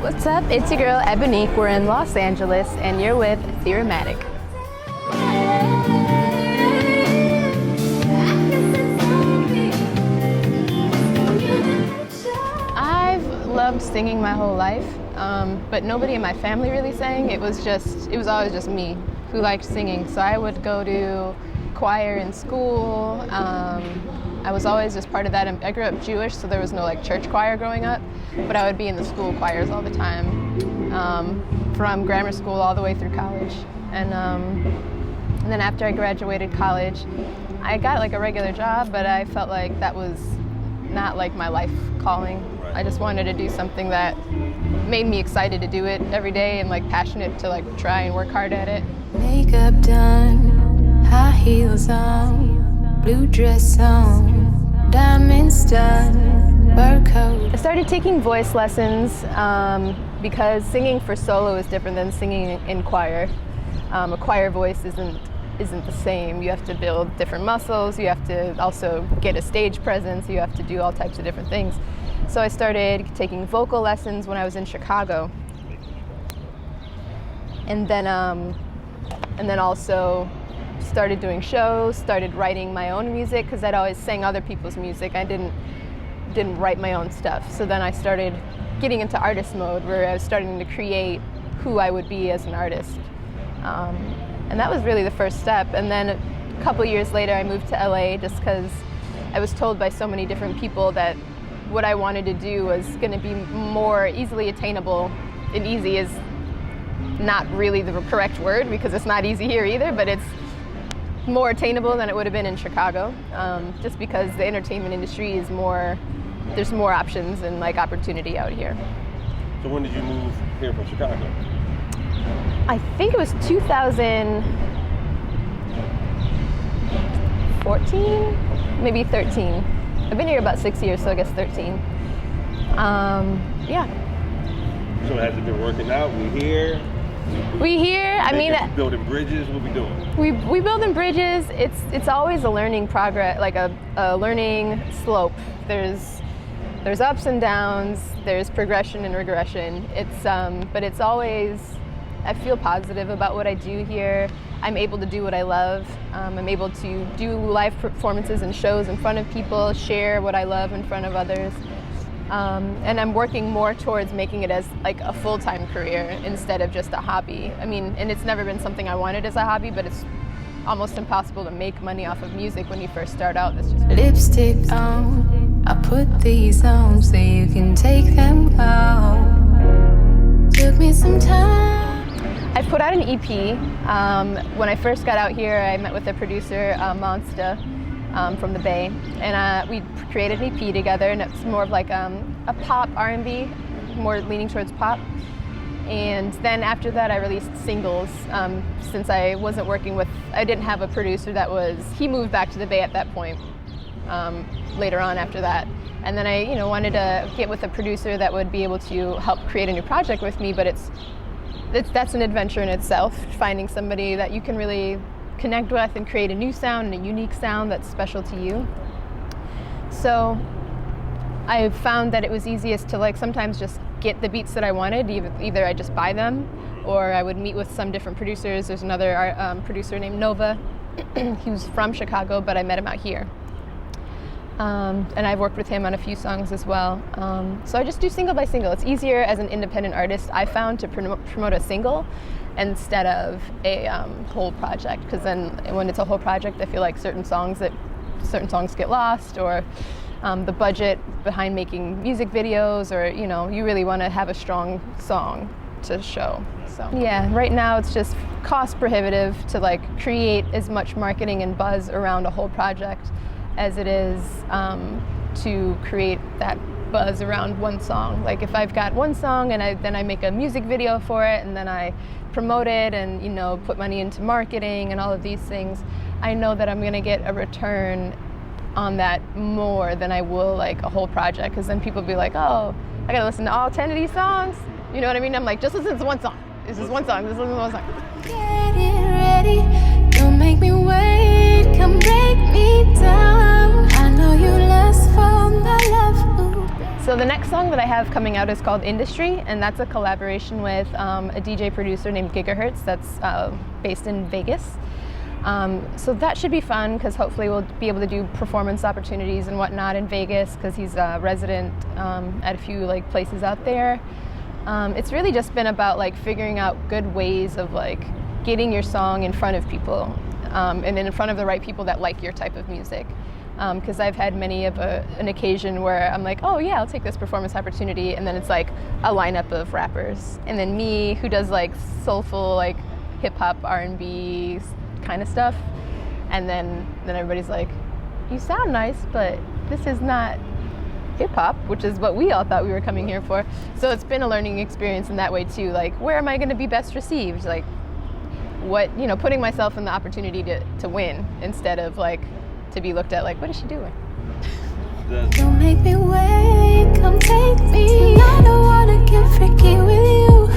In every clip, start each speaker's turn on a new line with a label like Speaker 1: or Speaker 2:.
Speaker 1: What's up? It's your girl Ebonique. We're in Los Angeles and you're with Theorematic. I've loved singing my whole life, but nobody in my family really sang. It was always just me who liked singing. So I would go to choir in school. I was always just part of that. I grew up Jewish, so there was no like church choir growing up, but I would be in the school choirs all the time, from grammar school all the way through college. And then after I graduated college, I got like a regular job, but I felt like that was not like my life calling. I just wanted to do something that made me excited to do it every day and like passionate to like try and work hard at it.
Speaker 2: Makeup done, high heels on, blue dress on, diamonds done, fur coat.
Speaker 1: I started taking voice lessons because singing for solo is different than singing in choir. A choir voice isn't the same. You have to build different muscles. You have to also get a stage presence. You have to do all types of different things. So I started taking vocal lessons when I was in Chicago, and then also started doing shows. Started writing my own music because I'd always sang other people's music. I didn't write my own stuff. So then I started getting into artist mode, where I was starting to create who I would be as an artist. And that was really the first step. And then a couple years later, I moved to LA just because I was told by so many different people that what I wanted to do was going to be more easily attainable. And easy is not really the correct word because it's not easy here either, but it's more attainable than it would have been in Chicago, just because the entertainment industry is there's more options and like opportunity out here.
Speaker 3: So when did you move here from Chicago?
Speaker 1: I think it was 2014, maybe 13. I've been here about 6 years, so I guess 13. Yeah.
Speaker 3: So has it been working out?
Speaker 1: We here. I mean,
Speaker 3: building bridges. What we doing?
Speaker 1: We building bridges. It's always a learning progress, like a learning slope. There's ups and downs. There's progression and regression. But it's always. I feel positive about what I do here. I'm able to do what I love. I'm able to do live performances and shows in front of people, share what I love in front of others. And I'm working more towards making it as like a full-time career instead of just a hobby. I mean, and it's never been something I wanted as a hobby, but it's almost impossible to make money off of music when you first start out. It's just
Speaker 2: lipstick on, I put these on so you can take them out. Took me some time.
Speaker 1: I put out an EP. When I first got out here, I met with a producer, Monsta, from the Bay, and we created an EP together, and it's more of like a pop R&B, more leaning towards pop. And then after that, I released singles, since I didn't have a producer he moved back to the Bay at that point, later on after that. And then I wanted to get with a producer that would be able to help create a new project with me, but that's an adventure in itself, finding somebody that you can really connect with and create a new sound and a unique sound that's special to you. So I found that it was easiest to like sometimes just get the beats that I wanted. Either I just buy them, or I would meet with some different producers. There's another producer named Nova. He was from Chicago, but I met him out here. And I've worked with him on a few songs as well. So I just do single by single. It's easier as an independent artist, I found, to promote a single instead of a whole project. Because then when it's a whole project, I feel like certain songs get lost, or the budget behind making music videos, or you really want to have a strong song to show. So yeah, right now it's just cost prohibitive to like create as much marketing and buzz around a whole project as it is to create that buzz around one song. Like if I've got one song and then I make a music video for it, and then I promote it and put money into marketing and all of these things, I know that I'm gonna get a return on that more than I will like a whole project, because then people be like, oh, I gotta listen to all 10 of these songs. You know what I mean? I'm like, just listen to one song. This is one song. This is one song.
Speaker 2: Get it ready, don't make me wait, come break me down. I know you lust for my love. Ooh.
Speaker 1: So the next song that I have coming out is called Industry, and that's a collaboration with a DJ producer named Gigahertz that's based in Vegas. So that should be fun, because hopefully we'll be able to do performance opportunities and whatnot in Vegas, because he's a resident at a few like places out there. It's really just been about like figuring out good ways of like getting your song in front of people, and in front of the right people that like your type of music. Because I've had many of an occasion where I'm like, oh yeah, I'll take this performance opportunity, and then it's like a lineup of rappers, and then me who does like soulful like hip hop R&B kind of stuff, and then everybody's like, you sound nice, but this is not hip hop, which is what we all thought we were coming here for. So it's been a learning experience in that way too. Like, where am I going to be best received? Like, what, putting myself in the opportunity to win, instead of like to be looked at like, what is she doing?
Speaker 2: Don't make me wait, come take me. I don't wanna get freaky with you.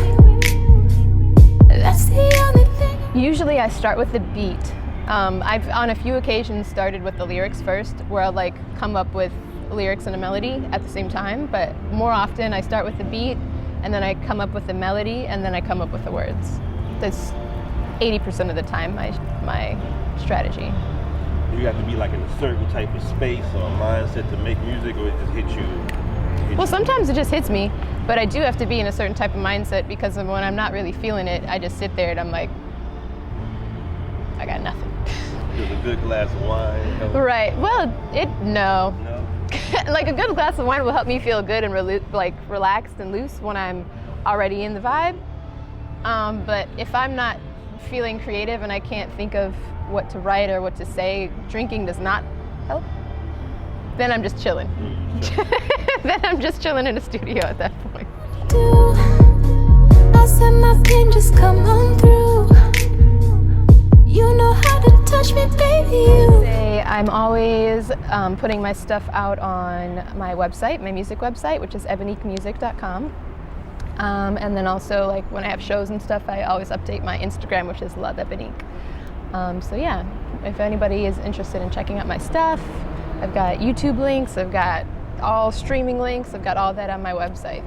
Speaker 2: That's the only thing.
Speaker 1: Usually I start with the beat. I've on a few occasions started with the lyrics first, where I'll like come up with lyrics and a melody at the same time, but more often I start with the beat, and then I come up with the melody, and then I come up with the words. That's 80% of the time my strategy.
Speaker 3: You have to be like in a certain type of space or mindset to make music, or it just hits you?
Speaker 1: Well, sometimes it just hits me, but I do have to be in a certain type of mindset, because when I'm not really feeling it, I just sit there and I'm like, I got nothing.
Speaker 3: Does a good glass of wine help?
Speaker 1: Right. Well, no.
Speaker 3: No?
Speaker 1: Like a good glass of wine will help me feel good and relaxed and loose when I'm already in the vibe. But if I'm not feeling creative and I can't think of what to write or what to say, drinking does not help. Then I'm just chilling. Then I'm just chilling in the studio at that point.
Speaker 2: I said my pin, just come on through. You know how to touch me, baby.
Speaker 1: I'm always putting my stuff out on my website, my music website, which is eboniquemusic.com. And then also, like when I have shows and stuff, I always update my Instagram, which is Love Ebonique. So yeah, if anybody is interested in checking out my stuff, I've got YouTube links, I've got all streaming links, I've got all that on my website.